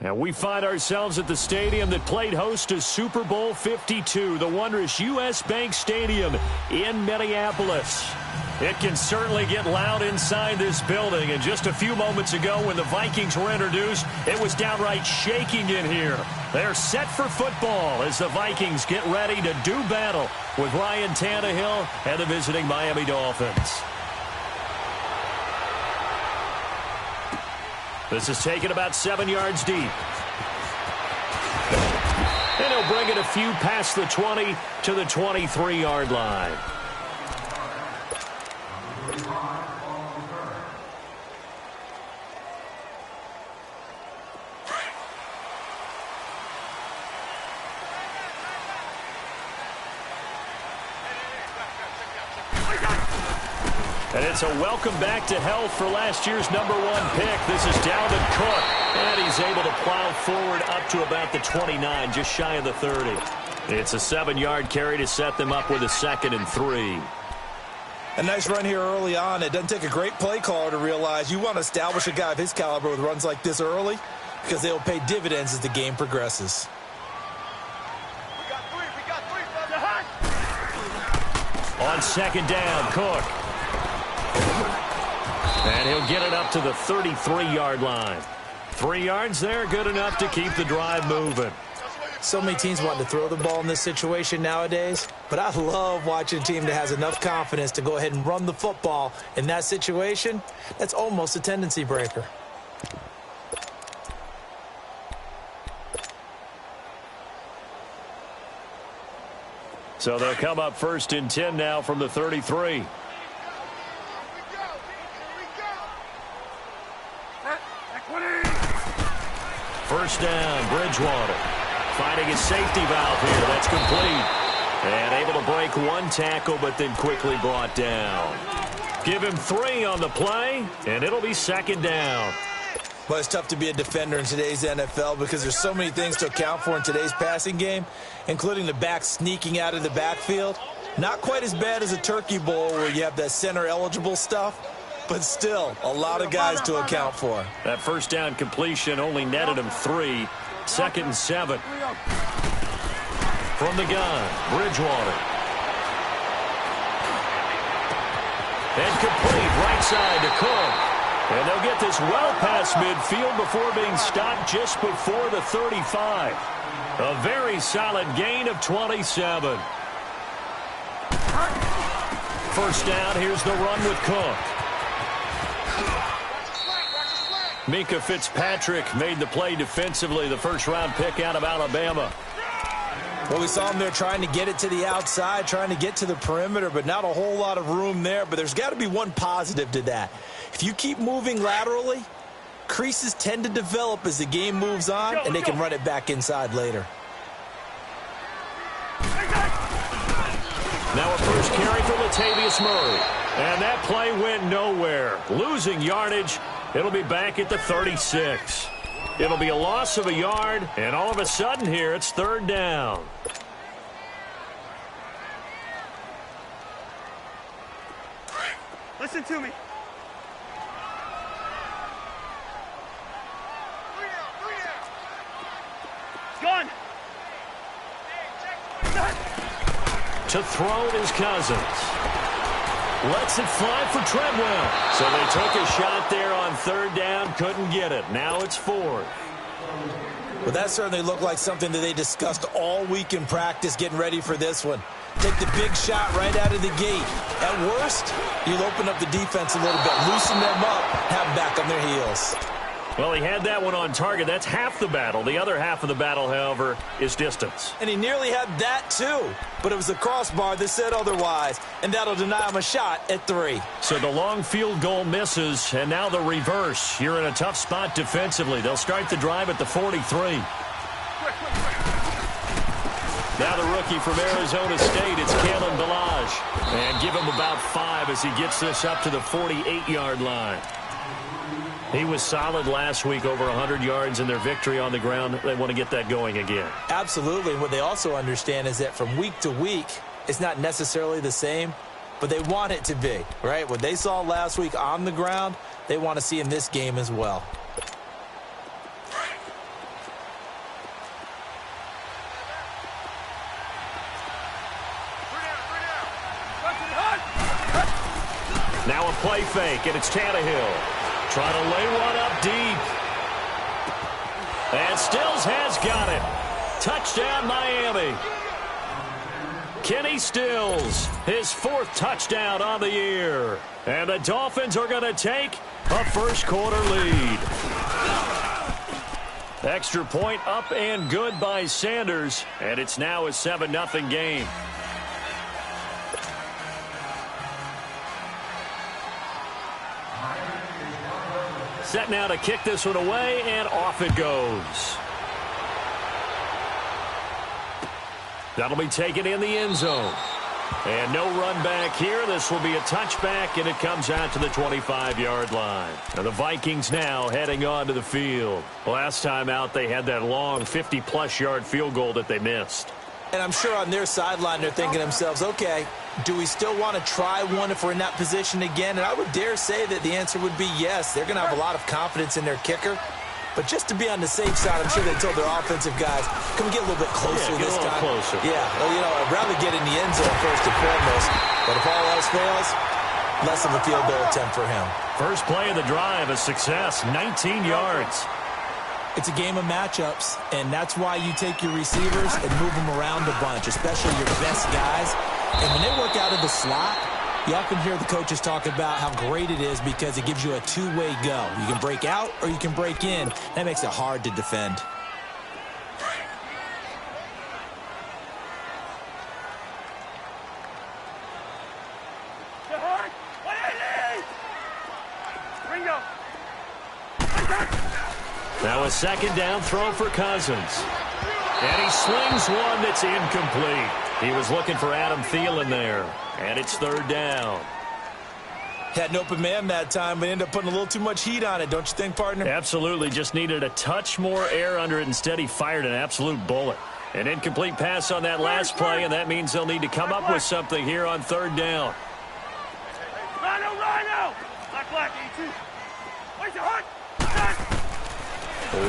And we find ourselves at the stadium that played host to Super Bowl 52, the wondrous U.S. Bank Stadium in Minneapolis. It can certainly get loud inside this building, and just a few moments ago when the Vikings were introduced, it was downright shaking in here. They're set for football as the Vikings get ready to do battle with Ryan Tannehill and the visiting Miami Dolphins. This is taken about 7 yards deep. And he'll bring it a few past the 20 to the 23-yard line. And it's a welcome back to health for last year's #1 pick. This is Dalvin Cook. And he's able to plow forward up to about the 29, just shy of the 30. It's a 7-yard carry to set them up with a 2nd and 3. A nice run here early on. It doesn't take a great play caller to realize you want to establish a guy of his caliber with runs like this early because they'll pay dividends as the game progresses. On 2nd down, Cook. And he'll get it up to the 33-yard line. 3 yards there, good enough to keep the drive moving. So many teams want to throw the ball in this situation nowadays, but I love watching a team that has enough confidence to go ahead and run the football in that situation. That's almost a tendency breaker. So they'll come up 1st and 10 now from the 33. First down, Bridgewater. Finding his safety valve here. That's complete. And able to break 1 tackle, but then quickly brought down. Give him 3 on the play, and it'll be 2nd down. Well, it's tough to be a defender in today's NFL because there's so many things to account for in today's passing game, including the back sneaking out of the backfield. Not quite as bad as a Turkey Bowl where you have that center-eligible stuff, but still a lot of guys to account for. That first down completion only netted him 3. 2nd and 7. From the gun, Bridgewater. And complete right side to Cook. And they'll get this well past midfield before being stopped just before the 35. A very solid gain of 27. First down, here's the run with Cook. Minkah Fitzpatrick made the play defensively, the first-round pick out of Alabama. Well, we saw him there trying to get it to the outside, trying to get to the perimeter, but not a whole lot of room there. But there's got to be one positive to that. If you keep moving laterally, creases tend to develop as the game moves on, and they can run it back inside later. Now a first carry for Latavius Murray. And that play went nowhere. Losing yardage. It'll be back at the 36. It'll be a loss of a yard, and all of a sudden here it's 3rd down. Listen to me. It's gone. To throw is Cousins. Lets it fly for Treadwell. So they took a shot there on 3rd down, couldn't get it. Now it's 4th. Well, that certainly looked like something that they discussed all week in practice getting ready for this one. Take the big shot right out of the gate. At worst, you'll open up the defense a little bit, loosen them up, have them back on their heels. Well, he had that one on target. That's half the battle. The other half of the battle, however, is distance. And he nearly had that, too. But it was the crossbar that said otherwise, and that'll deny him a shot at 3. So the long field goal misses, and now the reverse. You're in a tough spot defensively. They'll start the drive at the 43. Now the rookie from Arizona State, it's Kalen Ballage. And give him about 5 as he gets this up to the 48-yard line. He was solid last week, over 100 yards in their victory on the ground. They want to get that going again. Absolutely. What they also understand is that from week to week, it's not necessarily the same, but they want it to be, right? What they saw last week on the ground, they want to see in this game as well. Now a play fake, and it's Tannehill. Trying to lay one up deep. And Stills has got it. Touchdown, Miami. Kenny Stills, his 4th touchdown on the year. And the Dolphins are going to take a first-quarter lead. Extra point up and good by Sanders, and it's now a 7-0 game. Set now to kick this one away, and off it goes. That'll be taken in the end zone. And no run back here. This will be a touchback, and it comes out to the 25-yard line. Now the Vikings now heading onto the field. Last time out, they had that long 50-plus yard field goal that they missed. And I'm sure on their sideline they're thinking to themselves, okay, do we still want to try one if we're in that position again? And I would dare say that the answer would be yes. They're going to have a lot of confidence in their kicker. But just to be on the safe side, I'm sure they told their offensive guys, can we get a little bit closer this time? Closer. Yeah, well, you know, I'd rather get in the end zone first and foremost. But if all else fails, less of a field goal attempt for him. First play of the drive, a success, 19 yards. It's a game of matchups, and that's why you take your receivers and move them around a bunch, especially your best guys. And when they work out of the slot, you often hear the coaches talk about how great it is because it gives you a two-way go. You can break out or you can break in. That makes it hard to defend. Now a second down throw for Cousins. And he slings one that's incomplete. He was looking for Adam Thielen there. And it's 3rd down. Had an open man that time, but ended up putting a little too much heat on it, don't you think, partner? Absolutely. Just needed a touch more air under it. Instead, he fired an absolute bullet. An incomplete pass on that last play, and that means they'll need to come up with something here on 3rd down. Rhino! Black, black, 82. Where's your heart?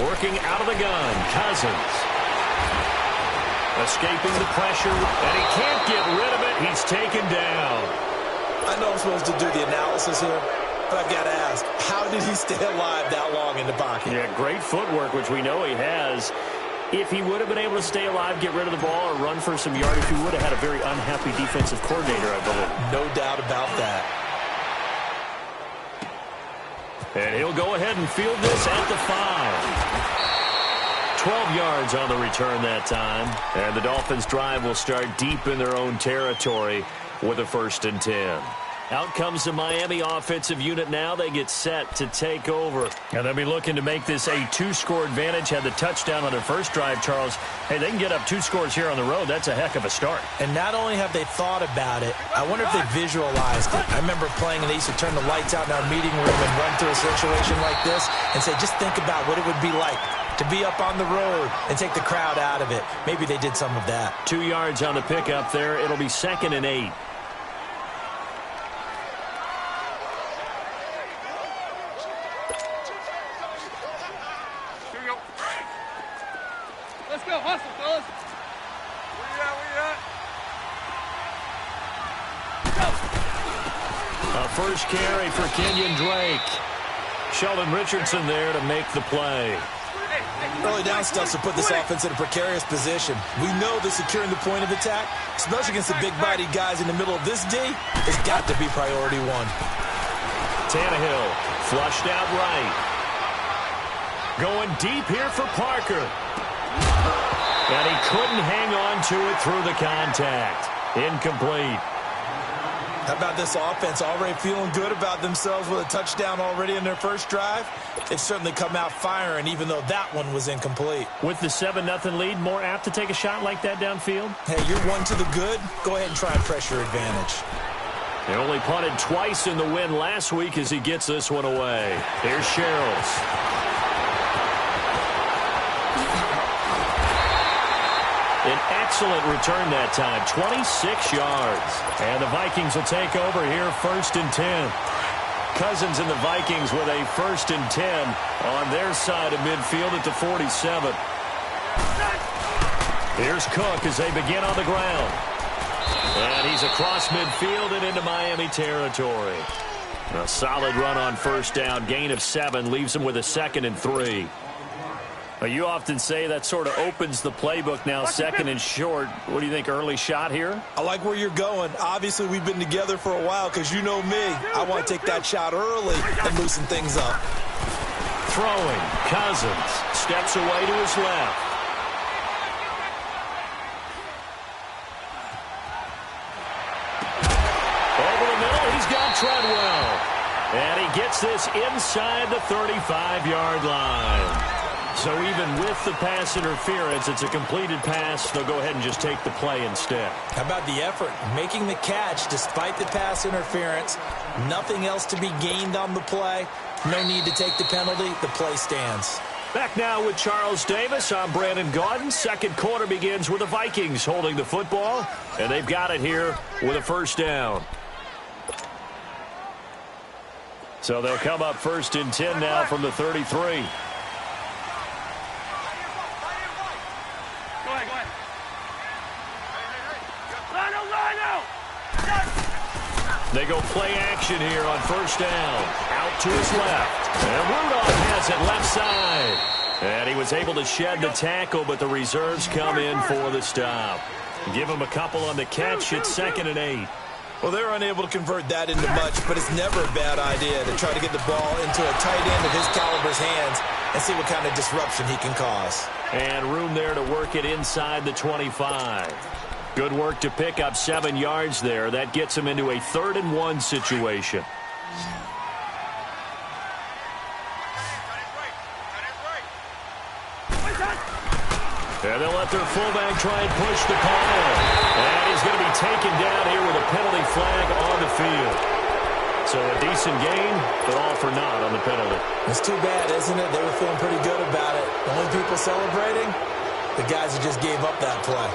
Working out of the gun, Cousins. Escaping the pressure, and he can't get rid of it. He's taken down. I know I'm supposed to do the analysis here, but I've got to ask, how did he stay alive that long in the pocket? Yeah, great footwork, which we know he has. If he would have been able to stay alive, get rid of the ball, or run for some yardage, he would have had a very unhappy defensive coordinator, I believe. No doubt about that. And he'll go ahead and field this at the 5. 12 yards on the return that time. And the Dolphins' drive will start deep in their own territory with a 1st and 10. Out comes the Miami offensive unit now. They get set to take over. And they'll be looking to make this a 2-score advantage. Had the touchdown on their first drive, Charles. Hey, they can get up 2 scores here on the road. That's a heck of a start. And not only have they thought about it, I wonder if they visualized it. I remember playing and they used to turn the lights out in our meeting room and run through a situation like this and say, just think about what it would be like to be up on the road and take the crowd out of it. Maybe they did some of that. 2 yards on the pickup there. It'll be 2nd and 8. Let's go, hustle, fellas. Where you at? A first carry for Kenyon Drake. Sheldon Richardson there to make the play. Early down stuff to put this offense in a precarious position. We know that securing the point of attack, especially against the big-bodied guys in the middle of this D, has got to be priority 1. Tannehill flushed out right. Going deep here for Parker. And he couldn't hang on to it through the contact. Incomplete. How about this offense already feeling good about themselves with a touchdown already in their first drive? They've certainly come out firing, even though that one was incomplete. With the 7-0 lead, more apt to take a shot like that downfield? Hey, you're 1 to the good. Go ahead and try a pressure advantage. They only punted twice in the win last week as he gets this one away. Here's Sherrills. An excellent return that time, 26 yards. And the Vikings will take over here, 1st and 10. Cousins and the Vikings with a 1st and 10 on their side of midfield at the 47. Here's Cook as they begin on the ground. And he's across midfield and into Miami territory. A solid run on first down. Gain of 7 leaves them with a 2nd and 3. You often say that sort of opens the playbook now, 2nd and short. What do you think, early shot here? I like where you're going. Obviously, we've been together for a while because you know me. I want to take that shot early and loosen things up. Throwing. Cousins steps away to his left. Over the middle, he's got Treadwell. And he gets this inside the 35-yard line. So even with the pass interference, it's a completed pass. They'll go ahead and just take the play instead. How about the effort? Making the catch despite the pass interference. Nothing else to be gained on the play. No need to take the penalty. The play stands. Back now with Charles Davis. I'm Brandon Gaudin. Second quarter begins with the Vikings holding the football. And they've got it here with a first down. So they'll come up 1st and 10 now from the 33. They go play action here on first down. Out to his left. And Rudolph has it left side. And he was able to shed the tackle, but the reserves come in for the stop. Give him a couple on the catch. It's 2nd and 8. Well, they're unable to convert that into much, but it's never a bad idea to try to get the ball into a tight end of his caliber's hands and see what kind of disruption he can cause. And room there to work it inside the 25. Good work to pick up 7 yards there. That gets him into a 3rd and 1 situation. And they'll let their fullback try and push the ball. And he's going to be taken down here with a penalty flag on the field. So a decent gain, but all for naught on the penalty. It's too bad, isn't it? They were feeling pretty good about it. The only people celebrating, the guys who just gave up that play.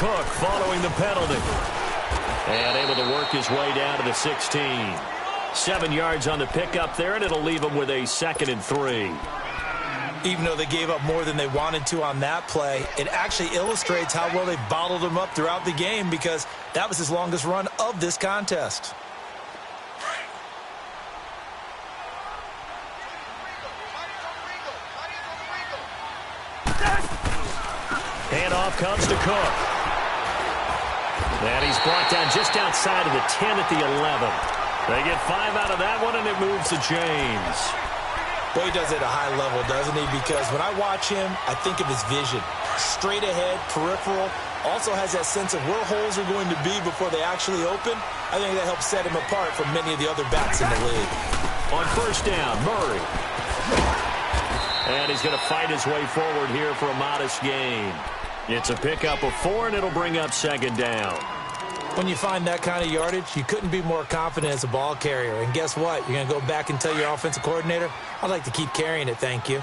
Cook following the penalty. And able to work his way down to the 16. 7 yards on the pickup there, and it'll leave him with a 2nd and 3. Even though they gave up more than they wanted to on that play, it actually illustrates how well they bottled him up throughout the game because that was his longest run of this contest. Handoff comes to Cook. And he's brought down just outside of the 10 at the 11. They get 5 out of that one, and it moves the chains. Boy, he does it at a high level, doesn't he? Because when I watch him, I think of his vision. Straight ahead, peripheral. Also has that sense of where holes are going to be before they actually open. I think that helps set him apart from many of the other backs in the league. On first down, Murray. And he's going to fight his way forward here for a modest gain. It's a pickup of 4, and it'll bring up 2nd down. When you find that kind of yardage, you couldn't be more confident as a ball carrier. And guess what? You're going to go back and tell your offensive coordinator, I'd like to keep carrying it, thank you.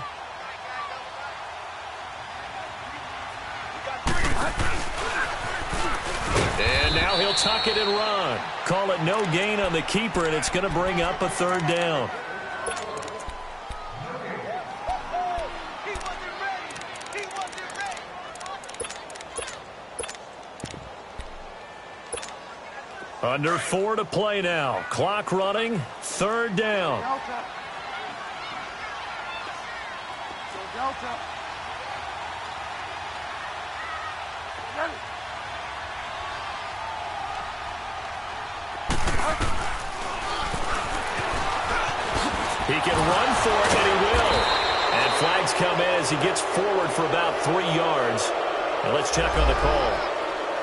And now he'll tuck it and run. Call it no gain on the keeper, and it's going to bring up a 3rd down. Under 4 to play now. Clock running. 3rd down. Delta. He can run for it, and he will. And flags come in as he gets forward for about 3 yards. Now let's check on the call.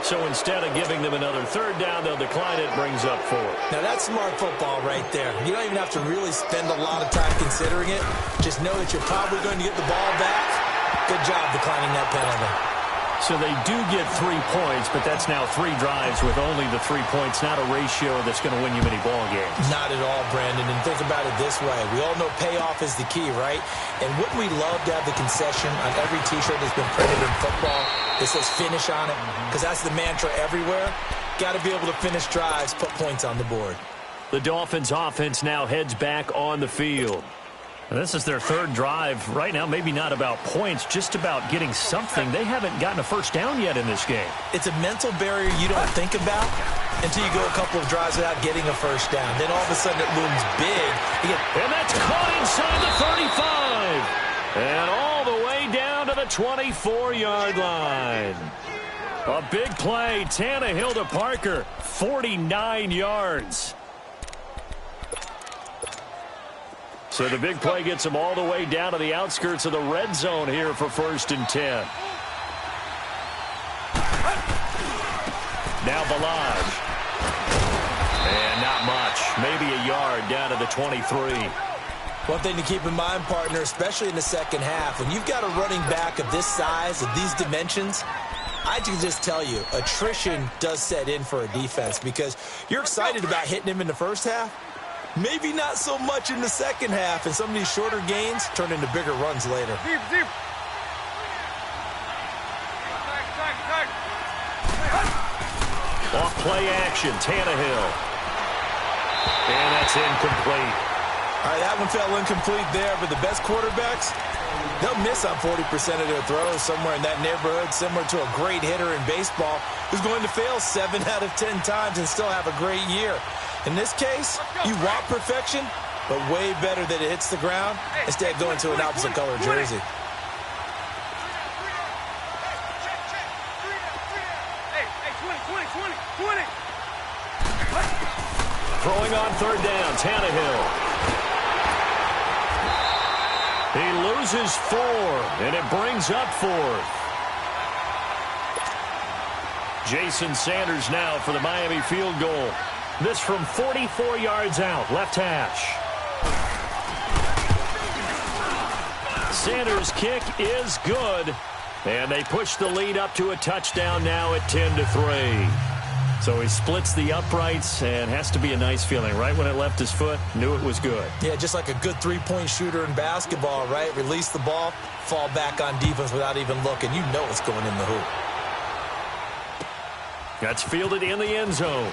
So instead of giving them another 3rd down, they'll decline it. Brings up 4. Now that's smart football right there. You don't even have to really spend a lot of time considering it. Just know that you're probably going to get the ball back. Good job declining that penalty. So they do get 3 points, but that's now 3 drives with only the 3 points, not a ratio that's going to win you many ball games. Not at all, Brandon. And think about it this way. We all know payoff is the key, right? And wouldn't we love to have the concession on every T-shirt that's been printed in football that says finish on it? Because that's the mantra everywhere. Got to be able to finish drives, put points on the board. The Dolphins offense now heads back on the field. This is their third drive. Right now, maybe not about points, just about getting something. They haven't gotten a first down yet in this game. It's a mental barrier you don't think about until you go a couple of drives without getting a first down. Then all of a sudden it looms big. And that's caught inside the 35. And all the way down to the 24-yard line. A big play. Tannehill to Parker. 49 yards. So the big play gets him all the way down to the outskirts of the red zone here for 1st and 10. Now Balaj. And not much. Maybe a yard down to the 23. One thing to keep in mind, partner, especially in the second half, when you've got a running back of this size, of these dimensions, I can just tell you, attrition does set in for a defense because you're excited about hitting him in the first half. Maybe not so much in the second half, and some of these shorter gains turn into bigger runs later. Deep. Off play action, Tannehill. And that's incomplete. All right, that one fell incomplete there, but the best quarterbacks, they'll miss on 40% of their throws somewhere in that neighborhood, similar to a great hitter in baseball who's going to fail 7 out of 10 times and still have a great year. In this case, you want perfection, but way better that it hits the ground instead of going to an opposite color jersey. Hey, 20. Throwing on 3rd down, Tannehill. He loses 4, and it brings up 4th. Jason Sanders now for the Miami field goal. This from 44 yards out, left hash. Sanders' kick is good, and they push the lead up to a touchdown now at 10-3. So he splits the uprights, and has to be a nice feeling. Right when it left his foot, knew it was good. Yeah, just like a good three-point shooter in basketball, right? Release the ball, fall back on defense without even looking. You know it's going in the hoop. That's fielded in the end zone.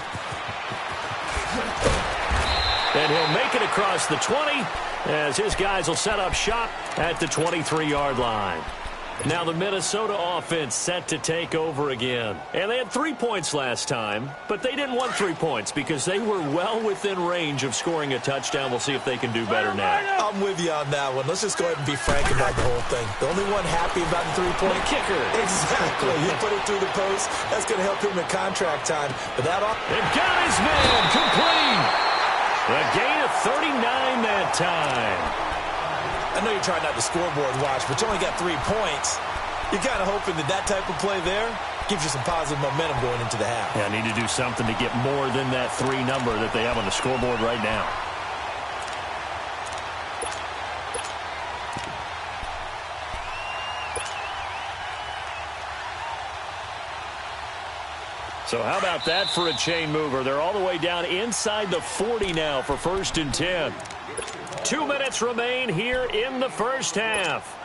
And he'll make it across the 20 as his guys will set up shop at the 23-yard line. Now the Minnesota offense set to take over again. And they had 3 points last time, but they didn't want 3 points because they were well within range of scoring a touchdown. We'll see if they can do better now. I'm with you on that one. Let's just go ahead and be frank about the whole thing. The only one happy about the 3-point kicker. Exactly. You put it through the post. That's going to help him in contract time. But that they've got his man complete. A gain of 39 that time. I know you're trying not to scoreboard watch, but you only got 3 points. You're kind of hoping that that type of play there gives you some positive momentum going into the half. Yeah, need to do something to get more than that 3 number that they have on the scoreboard right now. So how about that for a chain mover? They're all the way down inside the 40 now for 1st and 10. 2 minutes remain here in the first half.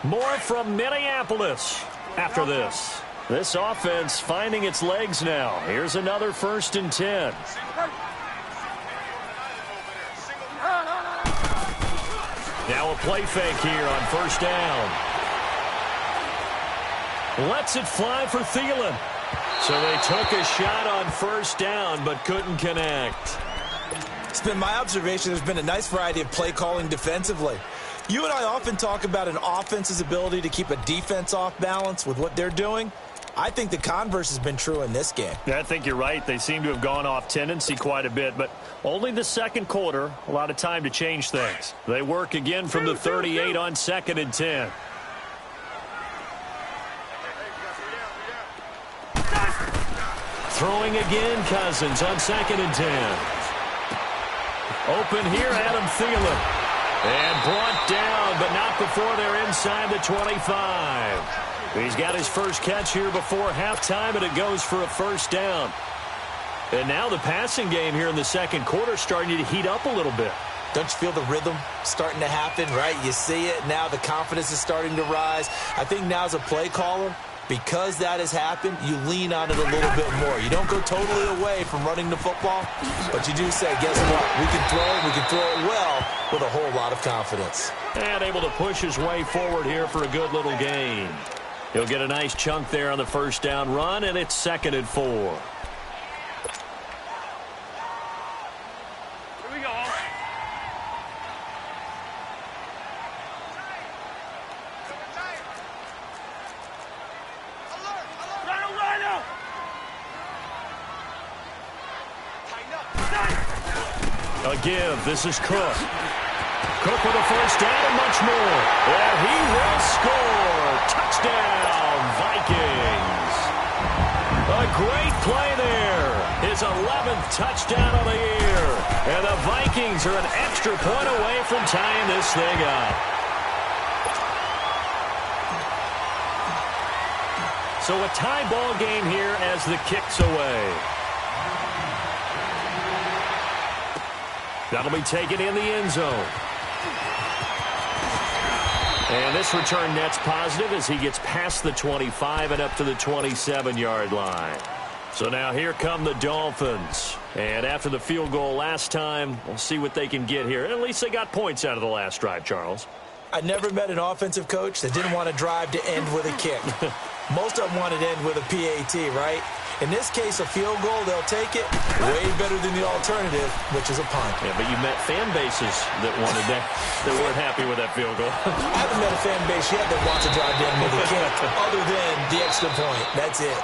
More from Minneapolis after this. This offense finding its legs now. Here's another 1st and 10. Now a play fake here on 1st down. Lets it fly for Thielen. So they took a shot on 1st down but couldn't connect. It's been my observation there's been a nice variety of play calling defensively. You and I often talk about an offense's ability to keep a defense off balance with what they're doing. I think the converse has been true in this game. Yeah, I think you're right. They seem to have gone off tendency quite a bit, but only the second quarter, a lot of time to change things. They work again from the 38 on 2nd and 10. Throwing again, Cousins on 2nd and 10. Open here, Adam Thielen. And brought down, but not before they're inside the 25. He's got his first catch here before halftime, and it goes for a 1st down. And now the passing game here in the second quarter starting to heat up a little bit. Don't you feel the rhythm starting to happen, right? You see it now. The confidence is starting to rise. I think now as a play caller, because that has happened, you lean on it a little bit more. You don't go totally away from running the football, but you do say, guess what? We can throw it well, with a whole lot of confidence. And able to push his way forward here for a good little gain. He'll get a nice chunk there on the first down run, and it's 2nd and 4. Here we go. A give. This is Cook. Cook with a first down and much more. And he will score. Touchdown, Vikings. A great play there. His 11th touchdown of the year. And the Vikings are an extra point away from tying this thing up. So a tie ball game here as the kick's away. That'll be taken in the end zone. And this return net's positive as he gets past the 25 and up to the 27-yard line. So now here come the Dolphins. And after the field goal last time, we'll see what they can get here. At least they got points out of the last drive, Charles. I never met an offensive coach that didn't want to drive to end with a kick. Most of them wanted to end with a PAT, right? In this case, a field goal, they'll take it. Way better than the alternative, which is a punt. Yeah, but you met fan bases that wanted that, that weren't happy with that field goal. I haven't met a fan base yet that wants to drive down with a kick, other than the extra point. That's it.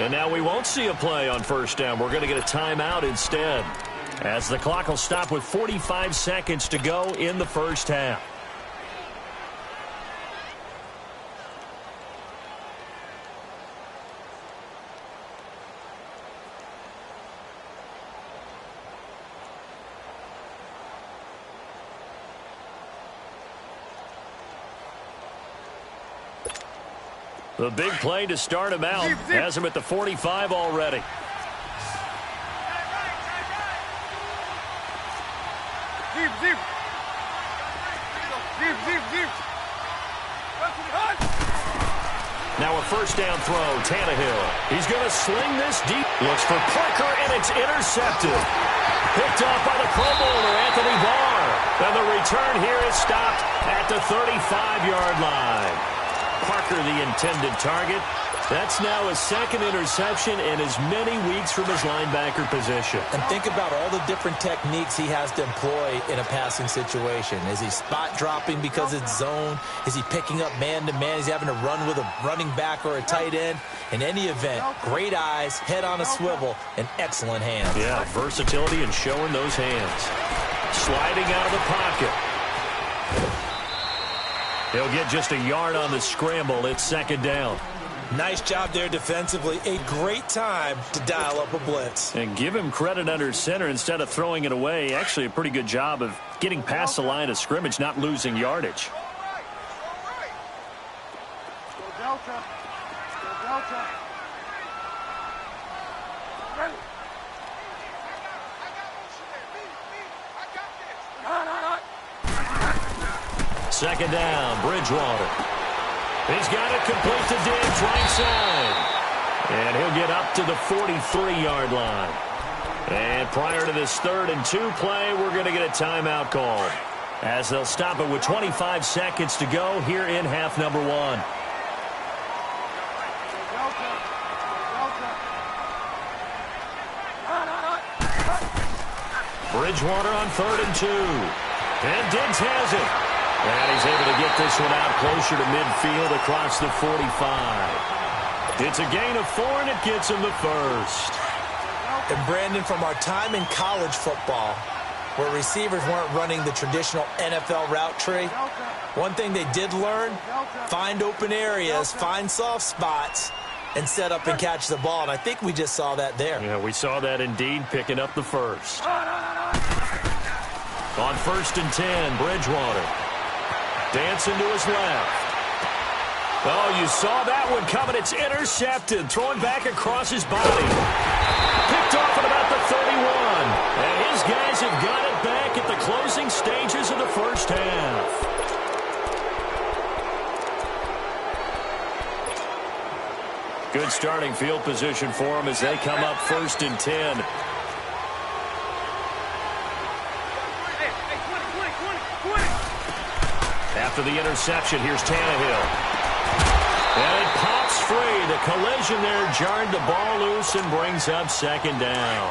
And now we won't see a play on first down. We're going to get a timeout instead, as the clock will stop with 45 seconds to go in the first half. The big play to start him out. Has him at the 45 already. Now a first down throw, Tannehill. He's going to sling this deep. Looks for Parker, and it's intercepted. Picked off by the Pro Bowler, Anthony Barr. And the return here is stopped at the 35-yard line. Parker, the intended target. That's now his 2nd interception in as many weeks from his linebacker position. And think about all the different techniques he has to employ in a passing situation. Is he spot dropping because it's zone? Is he picking up man-to-man? Is he having to run with a running back or a tight end? In any event, great eyes, head on a swivel, and excellent hands. Yeah, versatility and showing those hands. Sliding out of the pocket. He'll get just a yard on the scramble. It's 2nd down. Nice job there defensively. A great time to dial up a blitz. And give him credit under center instead of throwing it away. Actually, a pretty good job of getting past the line of scrimmage, not losing yardage. Second down, Bridgewater. He's got it complete to Diggs, right side. And he'll get up to the 43-yard line. And prior to this 3rd and 2 play, we're going to get a timeout call, as they'll stop it with 25 seconds to go here in half number 1. Bridgewater on 3rd and 2. And Diggs has it. And he's able to get this one out closer to midfield across the 45. It's a gain of 4, and it gets him the first. And Brandon, from our time in college football, where receivers weren't running the traditional NFL route tree, one thing they did learn, find open areas, find soft spots, and set up and catch the ball. And I think we just saw that there. Yeah, we saw that indeed, picking up the first. On 1st and 10, Bridgewater. Dancing to his left. Oh, you saw that one coming. It's intercepted. Throwing back across his body. Picked off at about the 31. And his guys have got it back at the closing stages of the first half. Good starting field position for them as they come up 1st and 10. Hey, 20. the interception. Here's Tannehill. And it pops free. The collision there jarred the ball loose and brings up second down.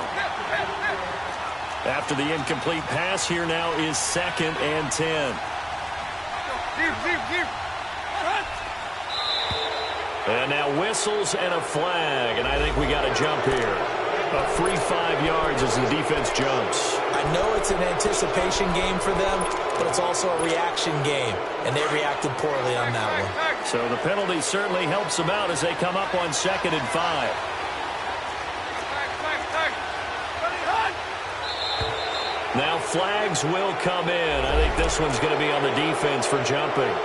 After the incomplete pass, here now is 2nd and 10. And now whistles and a flag, and I think we got a jump here. A free 5 yards as the defense jumps. I know it's an anticipation game for them, but it's also a reaction game, and they reacted poorly on that one. So the penalty certainly helps them out as they come up on 2nd and 5. Now flags will come in. I think this one's going to be on the defense for jumping.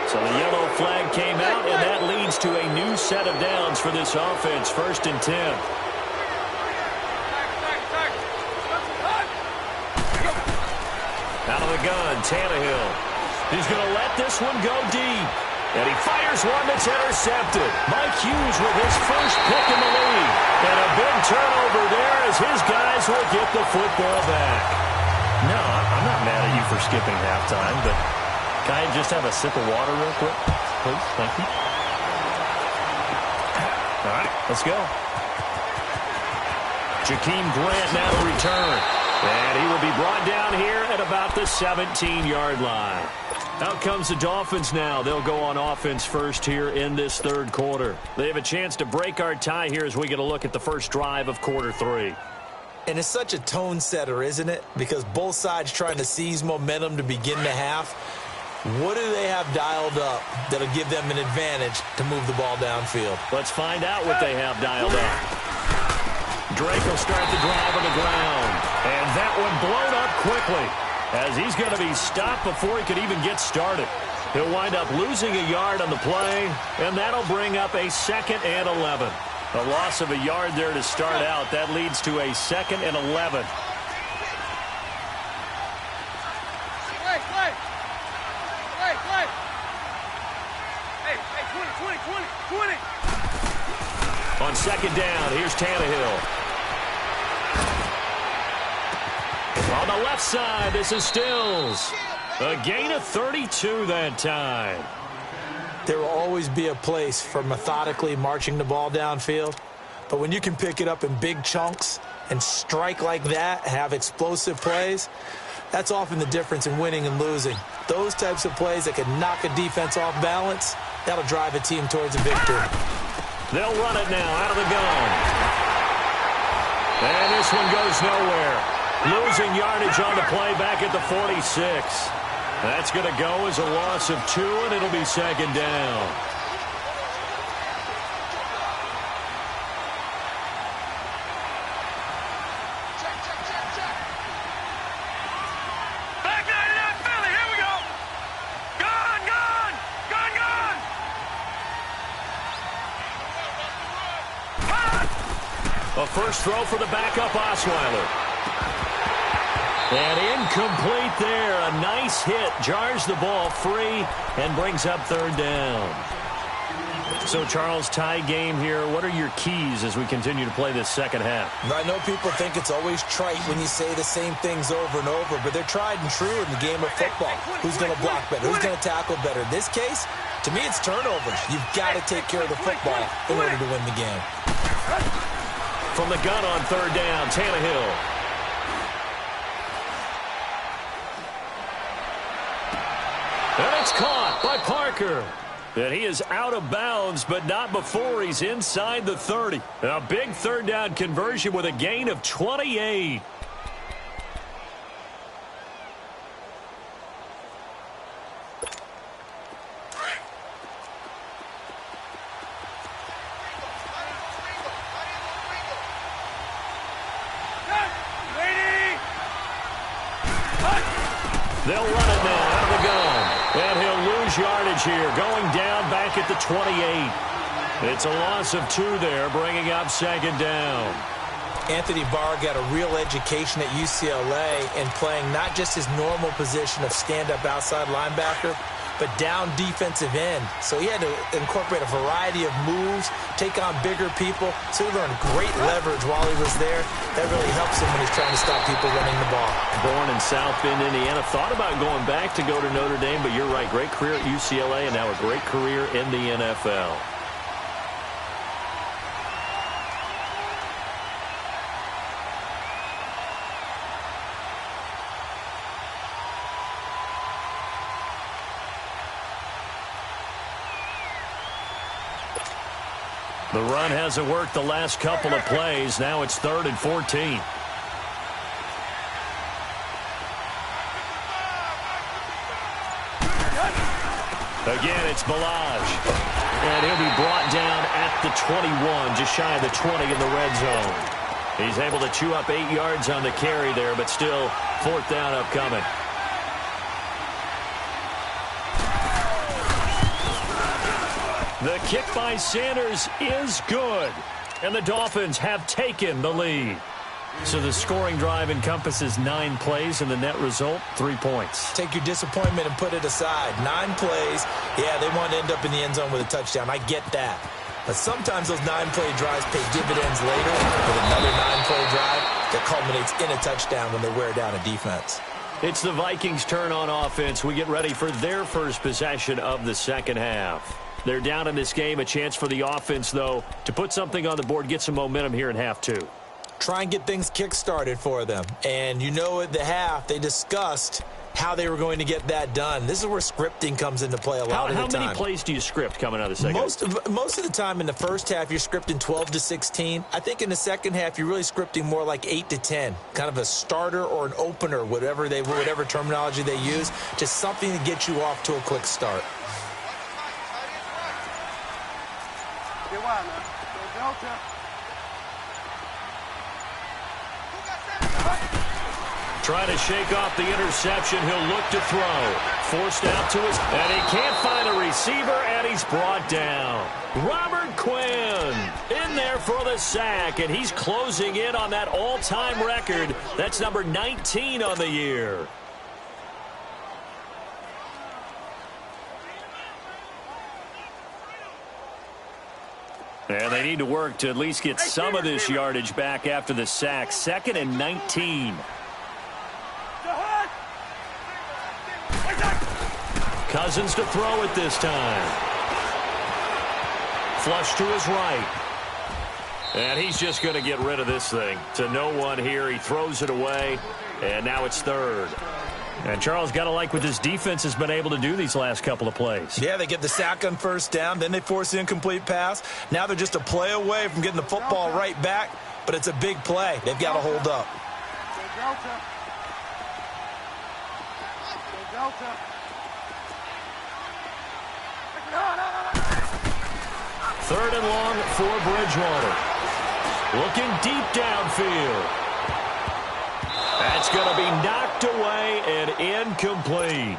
So the yellow flag came out, and that leads to a new set of downs for this offense. 1st and 10. Out of the gun, Tannehill. He's going to let this one go deep. And he fires one that's intercepted. Mike Hughes with his first pick in the league. And a big turnover there as his guys will get the football back. No, I'm not mad at you for skipping halftime, but can I just have a sip of water real quick? Please, thank you. All right, let's go. Jakeem Grant now to return. And he will be brought down here at about the 17-yard line. Out comes the Dolphins now. They'll go on offense first here in this 3rd quarter. They have a chance to break our tie here as we get a look at the first drive of quarter 3. And it's such a tone setter, isn't it? Because both sides trying to seize momentum to begin the half. What do they have dialed up that'll give them an advantage to move the ball downfield? Let's find out what they have dialed up. Drake will start the drive on the ground. And that one blown up quickly as he's going to be stopped before he could even get started. He'll wind up losing a yard on the play, and that'll bring up a 2nd and 11. A loss of a yard there to start out. That leads to a 2nd and 11. On 2nd down, here's Tannehill. On the left side, this is Stills. A gain of 32 that time. There will always be a place for methodically marching the ball downfield. But when you can pick it up in big chunks and strike like that, have explosive plays, that's often the difference in winning and losing. Those types of plays that can knock a defense off balance, that'll drive a team towards a victory. They'll run it now out of the gun. And this one goes nowhere. Losing yardage on the play back at the 46. That's going to go as a loss of 2, and it'll be 2nd down. Back 99 Philly, here we go. Gone, gone, gone, gone. A first throw for the backup Osweiler. And incomplete there. A nice hit. Jars the ball free and brings up 3rd down. So, Charles, tie game here. What are your keys as we continue to play this second half? I know people think it's always trite when you say the same things over and over, but they're tried and true in the game of football. Who's going to block better? Who's going to tackle better? In this case, to me, it's turnovers. You've got to take care of the football in order to win the game. From the gun on 3rd down, Tannehill. And it's caught by Parker. And he is out of bounds, but not before he's inside the 30. A big 3rd down conversion with a gain of 28. They'll run it now out of the gun. And he'll lose yardage here, going down back at the 28. It's a loss of 2 there, bringing up 2nd down. Anthony Barr got a real education at UCLA in playing not just his normal position of stand-up outside linebacker, but down defensive end. So he had to incorporate a variety of moves, take on bigger people. So he learned great leverage while he was there. That really helps him when he's trying to stop people running the ball. Born in South Bend, Indiana. Thought about going back to go to Notre Dame, but you're right. Great career at UCLA and now a great career in the NFL. The run hasn't worked the last couple of plays. Now it's 3rd and 14. Again, it's Balaj. And he'll be brought down at the 21, just shy of the 20 in the red zone. He's able to chew up 8 yards on the carry there, but still 4th down upcoming. The kick by Sanders is good, and the Dolphins have taken the lead. So the scoring drive encompasses 9 plays, and the net result, 3 points. Take your disappointment and put it aside. 9 plays. Yeah, they want to end up in the end zone with a touchdown. I get that. But sometimes those 9-play drives pay dividends later with another 9-play drive that culminates in a touchdown when they wear down a defense. It's the Vikings' turn on offense. We get ready for their first possession of the second half. They're down in this game. A chance for the offense, though, to put something on the board, get some momentum here in half 2. Try and get things kick-started for them. And you know at the half, they discussed how they were going to get that done. This is where scripting comes into play a lot of the time. How many plays do you script coming out of the second half? Most of the time in the first half, you're scripting 12 to 16. I think in the second half, you're really scripting more like 8 to 10. Kind of a starter or an opener, whatever terminology they use. Just something to get you off to a quick start. Trying to shake off the interception. He'll look to throw. Forced out to his... And he can't find a receiver, and he's brought down. Robert Quinn in there for the sack, and he's closing in on that all-time record. That's number 19 on the year. And they need to work to at least get some of this yardage back after the sack. 2nd and 19. Cousins to throw it this time. Flush to his right. And he's just going to get rid of this thing. To no one here. He throws it away. And now it's 3rd. And Charles, got to like what this defense has been able to do these last couple of plays. Yeah, they get the sack on 1st down. Then they force the incomplete pass. Now they're just a play away from getting the football right back. But it's a big play. They've got to hold up. Third and long for Bridgewater. Looking deep downfield. That's going to be knocked away and incomplete.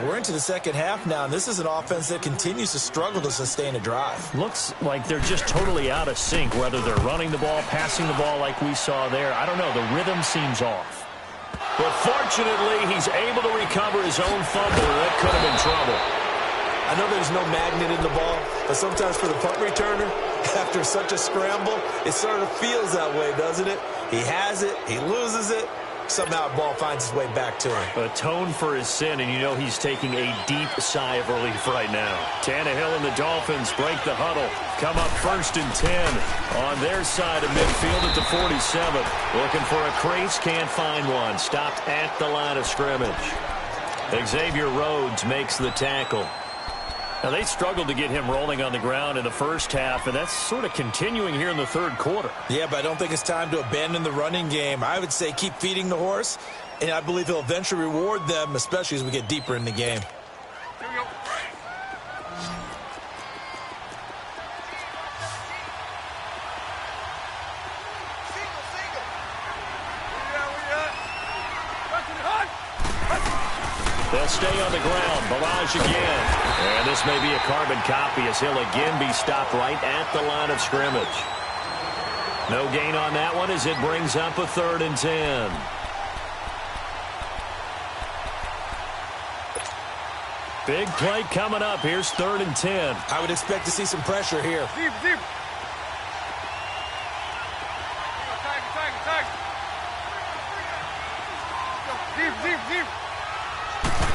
We're into the second half now, and this is an offense that continues to struggle to sustain a drive. Looks like they're just totally out of sync, whether they're running the ball, passing the ball like we saw there. I don't know. The rhythm seems off. But fortunately, he's able to recover his own fumble. That could have been trouble. I know there's no magnet in the ball, but sometimes for the punt returner, after such a scramble, it sort of feels that way, doesn't it? He has it, he loses it, somehow the ball finds its way back to him. Atone for his sin, and you know he's taking a deep sigh of relief right now. Tannehill and the Dolphins break the huddle. Come up 1st and 10 on their side of midfield at the 47. Looking for a crease, can't find one. Stopped at the line of scrimmage. Xavier Rhodes makes the tackle. Now, they struggled to get him rolling on the ground in the first half, and that's sort of continuing here in the 3rd quarter. Yeah, but I don't think it's time to abandon the running game. I would say keep feeding the horse, and I believe he'll eventually reward them, especially as we get deeper in the game. They'll stay on the ground. Balaj again. And this may be a carbon copy as he'll again be stopped right at the line of scrimmage. No gain on that one as it brings up a 3rd and 10. Big play coming up. Here's 3rd and 10. I would expect to see some pressure here.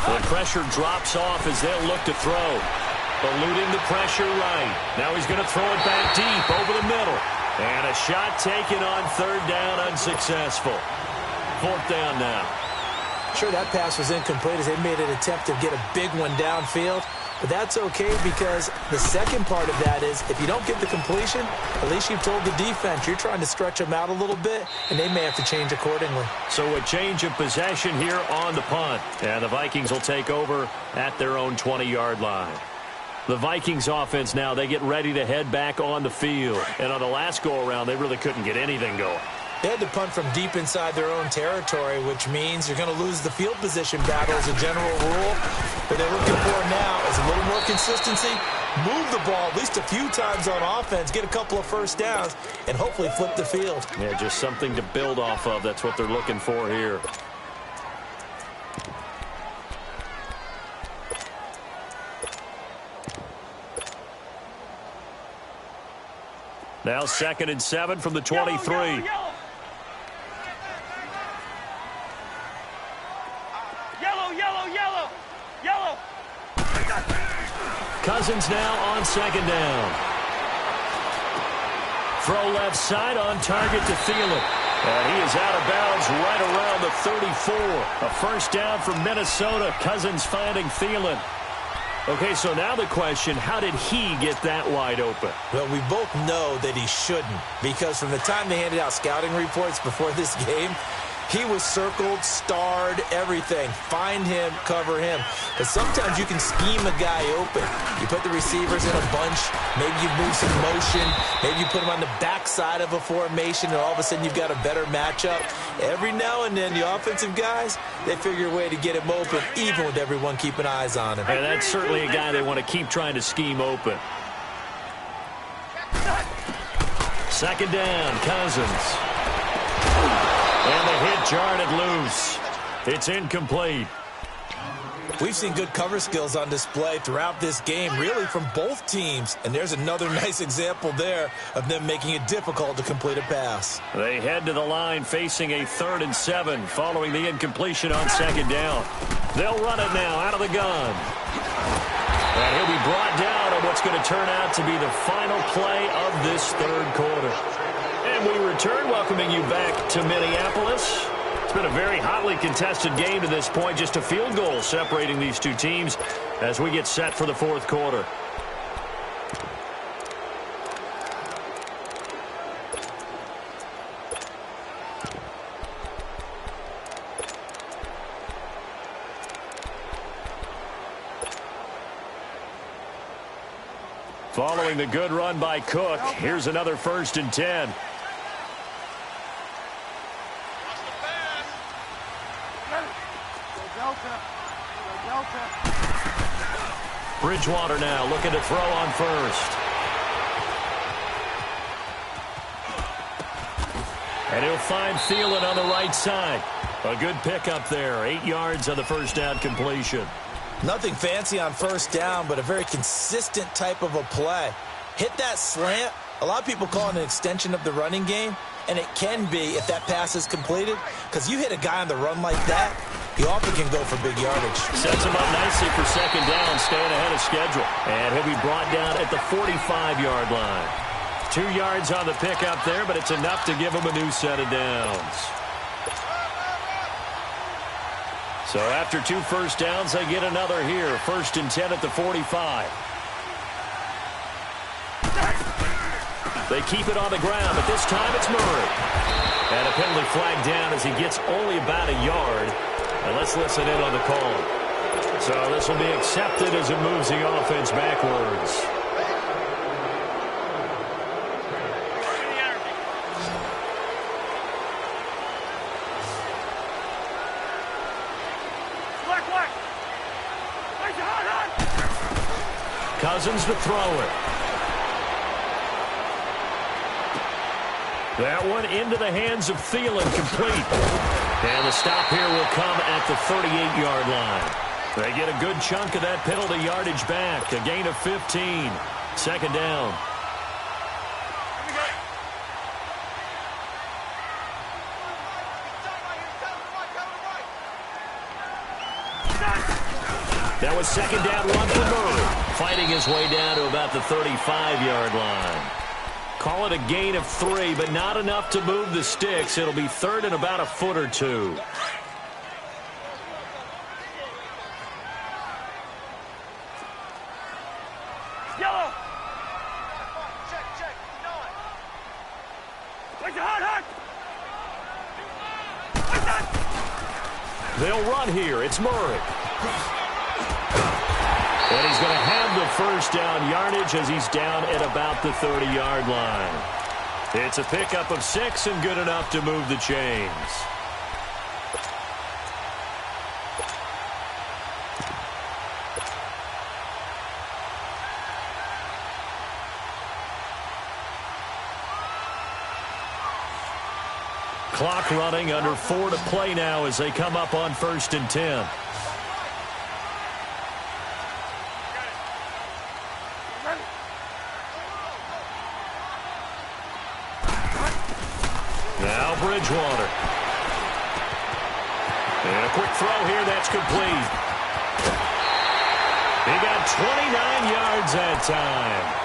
The pressure drops off as they'll look to throw. Eluding the pressure right. Now he's going to throw it back deep over the middle. And a shot taken on 3rd down, unsuccessful. 4th down now. Sure, that pass was incomplete as they made an attempt to get a big one downfield. But that's okay because the second part of that is if you don't get the completion, at least you've told the defense you're trying to stretch them out a little bit, and they may have to change accordingly. So a change of possession here on the punt. And the Vikings will take over at their own 20-yard line. The Vikings offense now, they get ready to head back on the field. And on the last go-around, they really couldn't get anything going. They had to punt from deep inside their own territory, which means you're going to lose the field position battle as a general rule. What they're looking for now is a little more consistency, move the ball at least a few times on offense, get a couple of first downs, and hopefully flip the field. Yeah, just something to build off of. That's what they're looking for here. Now 2nd and 7 from the 23. Yellow. Cousins now on 2nd down. Throw left side on target to Thielen. And he is out of bounds right around the 34. A first down for Minnesota. Cousins finding Thielen. Okay, so now the question, how did he get that wide open? Well, we both know that he shouldn't, because from the time they handed out scouting reports before this game, he was circled, starred, everything. Find him, cover him. But sometimes you can scheme a guy open. You put the receivers in a bunch. Maybe you move some motion. Maybe you put them on the backside of a formation, and all of a sudden you've got a better matchup. Every now and then, the offensive guys, they figure a way to get him open, even with everyone keeping eyes on him. And that's certainly a guy they want to keep trying to scheme open. 2nd down, Cousins. And the hit jarred it loose. It's incomplete. We've seen good cover skills on display throughout this game, really from both teams. And there's another nice example there of them making it difficult to complete a pass. They head to the line facing a 3rd and 7 following the incompletion on 2nd down. They'll run it now out of the gun. And he'll be brought down on what's going to turn out to be the final play of this 3rd quarter. And we return, welcoming you back to Minneapolis. It's been a very hotly contested game to this point. Just a field goal separating these two teams as we get set for the 4th quarter. Following the good run by Cook, here's another 1st and 10. Bridgewater now looking to throw on 1st. And he'll find Thielen on the right side. A good pickup there. 8 yards on the first down completion. Nothing fancy on 1st down, but a very consistent type of a play. Hit that slant. A lot of people call it an extension of the running game, and it can be if that pass is completed, because you hit a guy on the run like that, he often can go for big yardage. Sets him up nicely for 2nd down, staying ahead of schedule. And he'll be brought down at the 45-yard line. 2 yards on the pickup there, but it's enough to give him a new set of downs. So after 2 first downs, they get another here. 1st and 10 at the 45. They keep it on the ground, but this time it's Murray. And a penalty flag down as he gets only about a yard. And let's listen in on the call. So this will be accepted as it moves the offense backwards. Cousins to throw it. That one into the hands of Thielen, complete. And the stop here will come at the 38-yard line. They get a good chunk of that penalty yardage back. A gain of 15. Second down. That was second down, one for Murray. Fighting his way down to about the 35-yard line. Call it a gain of 3, but not enough to move the sticks. It'll be third and about a foot or two. Yellow. Check. Where's the hard? They'll run here. It's Murray. And he's going to have the first down yardage as he's down at about the 30-yard line. It's a pickup of 6 and good enough to move the chains. Clock running, under 4 to play now as they come up on 1st and 10. Now Bridgewater. And a quick throw here, that's complete. He got 29 yards that time.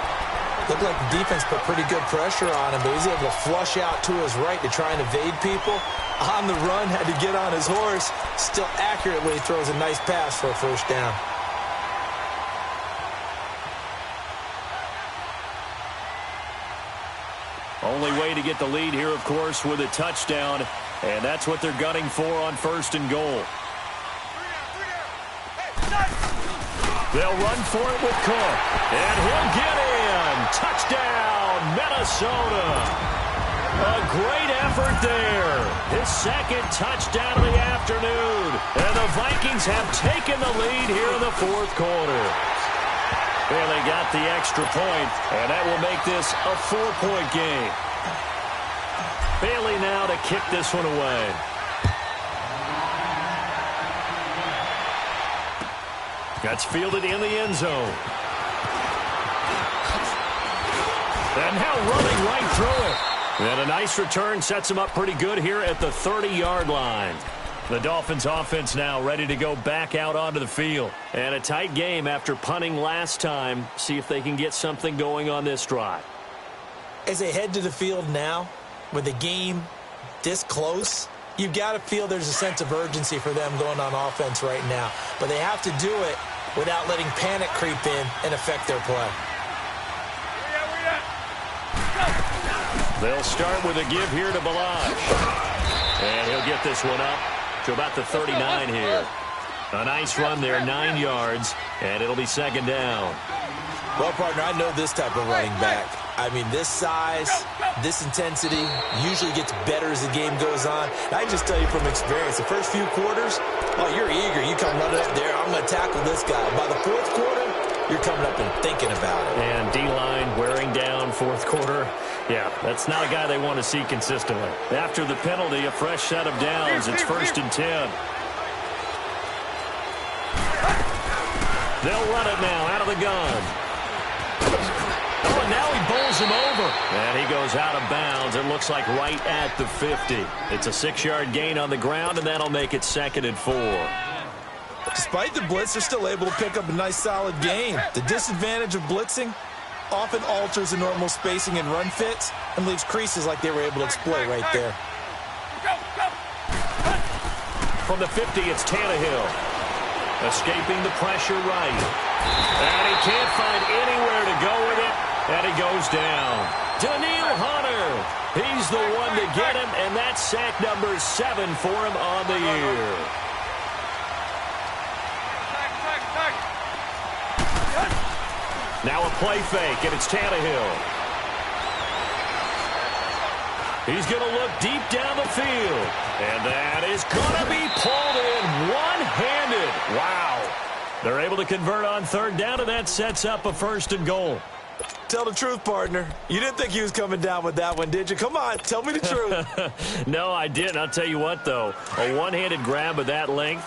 Looked like the defense put pretty good pressure on him, but he's able to flush out to his right to try and evade people. On the run, had to get on his horse. Still accurately throws a nice pass for a first down. Only way to get the lead here, of course, with a touchdown, and that's what they're gunning for on 1st and goal. They'll run for it with Cook, and he'll get in. Touchdown, Minnesota. A great effort there. His second touchdown of the afternoon, and the Vikings have taken the lead here in the 4th quarter. Well, they got the extra point, and that will make this a 4-point game. Bailey now to kick this one away. That's fielded in the end zone. And now running right through it. And a nice return sets him up pretty good here at the 30-yard line. The Dolphins offense now ready to go back out onto the field. And a tight game after punting last time. See if they can get something going on this drive. As they head to the field now, with the game this close, you've got to feel there's a sense of urgency for them going on offense right now. But they have to do it without letting panic creep in and affect their play. They'll start with a give here to Balazs. And he'll get this one up to about the 39 here. A nice run there, 9 yards, and it'll be second down. Well, partner, I know this type of running back. I mean, this size, this intensity usually gets better as the game goes on. And I can just tell you from experience, the first few quarters, oh, you're eager. You come running up there, I'm going to tackle this guy. By the 4th quarter, you're coming up and thinking about it. And D-line wearing down 4th quarter. Yeah, that's not a guy they want to see consistently. After the penalty, a fresh set of downs. It's 1st and 10. They'll run it now out of the gun. Oh, and now he bowls him over. And he goes out of bounds. It looks like right at the 50. It's a 6-yard gain on the ground, and that'll make it 2nd and 4. Despite the blitz, they're still able to pick up a nice solid gain. The disadvantage of blitzing often alters the normal spacing and run fits and leaves creases like they were able to exploit right there. From the 50, it's Tannehill. Escaping the pressure right. And he can't find anywhere to go with it. And he goes down. Daniil Hunter. He's the one to get him, and that's sack number 7 for him on the year. Now a play fake, and it's Tannehill. He's going to look deep down the field. And that is going to be pulled in one-handed. Wow. They're able to convert on 3rd down, and that sets up a 1st and goal. Tell the truth, partner. You didn't think he was coming down with that one, did you? Come on, tell me the truth. No, I didn't. I'll tell you what, though. A one-handed grab of that length,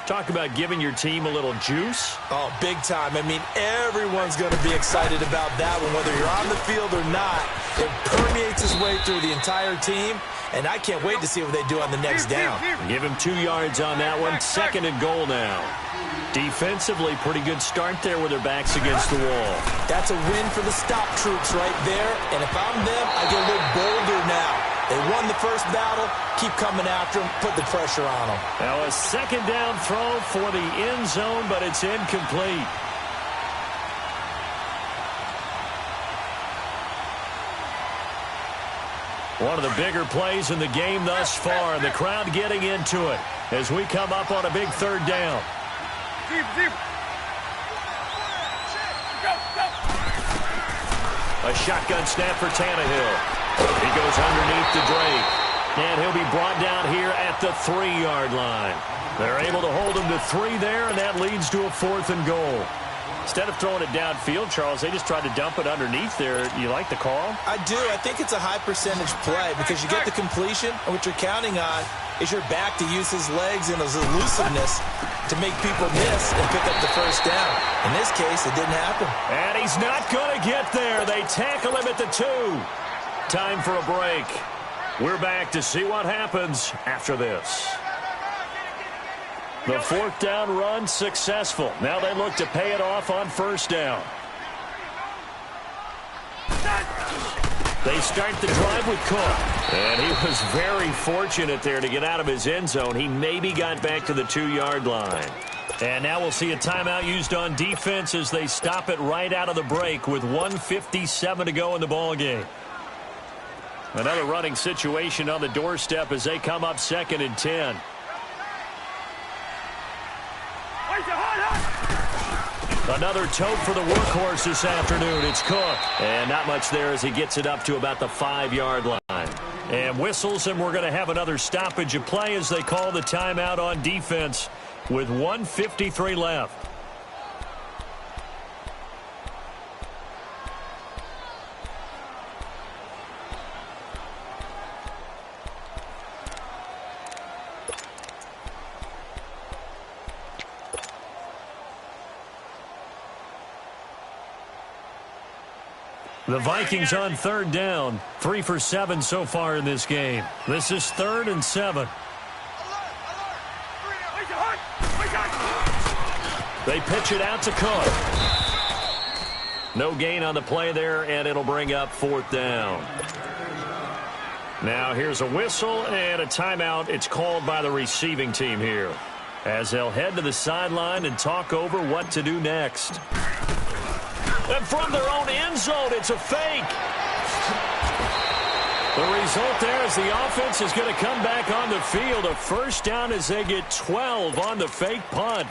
Talk about giving your team a little juice. Oh, big time. I mean, everyone's going to be excited about that one, whether you're on the field or not. It permeates its way through the entire team, and I can't wait to see what they do on the next down. Give him 2 yards on that one. 2nd and goal now. Defensively, pretty good start there with their backs against the wall. That's a win for the stop troops right there, and if I'm them, I get a little bolder now. They won the first battle. Keep coming after them. Put the pressure on them. Now a 2nd down throw for the end zone, but it's incomplete. One of the bigger plays in the game thus far, and the crowd getting into it as we come up on a big 3rd down. A shotgun snap for Tannehill. He goes underneath to Drake. And he'll be brought down here at the 3-yard line. They're able to hold him to 3 there, and that leads to a 4th and goal. Instead of throwing it downfield, Charles, they just tried to dump it underneath there. You like the call? I do. I think it's a high-percentage play because you get the completion, and what you're counting on is your back to use his legs and his elusiveness to make people miss and pick up the first down. In this case, it didn't happen. And he's not going to get there. They tackle him at the 2. Time for a break. We're back to see what happens after this. The 4th down run successful. Now they look to pay it off on 1st down. They start the drive with Cook. And he was very fortunate there to get out of his end zone. He maybe got back to the 2-yard line. And now we'll see a timeout used on defense as they stop it right out of the break with 1:57 to go in the ball game. Another running situation on the doorstep as they come up 2nd and 10. Another tote for the workhorse this afternoon. It's Cook. And not much there as he gets it up to about the 5-yard line. And whistles, and we're going to have another stoppage of play as they call the timeout on defense with 1:53 left. The Vikings on 3rd down, 3 for 7 so far in this game. This is 3rd and 7. They pitch it out to Cook. No gain on the play there, and it'll bring up 4th down. Now here's a whistle and a timeout. It's called by the receiving team here as they'll head to the sideline and talk over what to do next. And from their own end zone, it's a fake. The result there is the offense is going to come back on the field. A 1st down as they get 12 on the fake punt.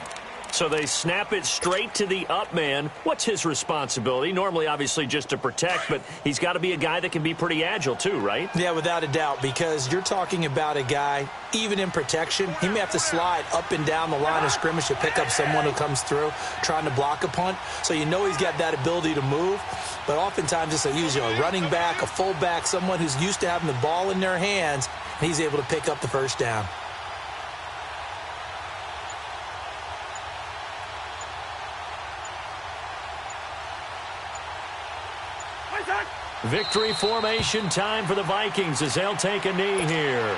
So they snap it straight to the up man. What's his responsibility? Normally, obviously, just to protect, but he's got to be a guy that can be pretty agile too, right? Yeah, without a doubt, because you're talking about a guy, even in protection, he may have to slide up and down the line of scrimmage to pick up someone who comes through trying to block a punt. So you know he's got that ability to move, but oftentimes it's usually a running back, a fullback, someone who's used to having the ball in their hands, and he's able to pick up the 1st down. Victory formation time for the Vikings as they'll take a knee here.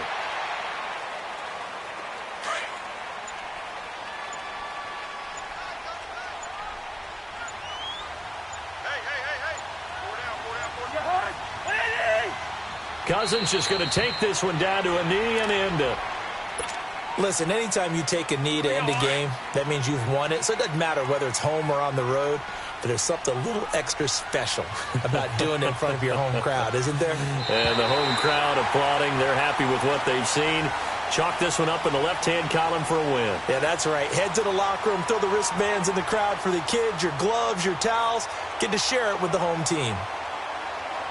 Cousins just going to take this one down to a knee and end it. Listen, anytime you take a knee to end a game, that means you've won it. So it doesn't matter whether it's home or on the road. But there's something a little extra special about doing it in front of your home crowd, isn't there? And the home crowd applauding. They're happy with what they've seen. Chalk this one up in the left-hand column for a win. Yeah, that's right. Head to the locker room, throw the wristbands in the crowd for the kids, your gloves, your towels. Get to share it with the home team.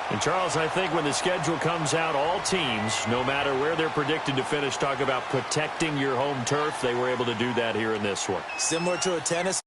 And, Charles, I think when the schedule comes out, all teams, no matter where they're predicted to finish, talk about protecting your home turf. They were able to do that here in this one. Similar to a tennis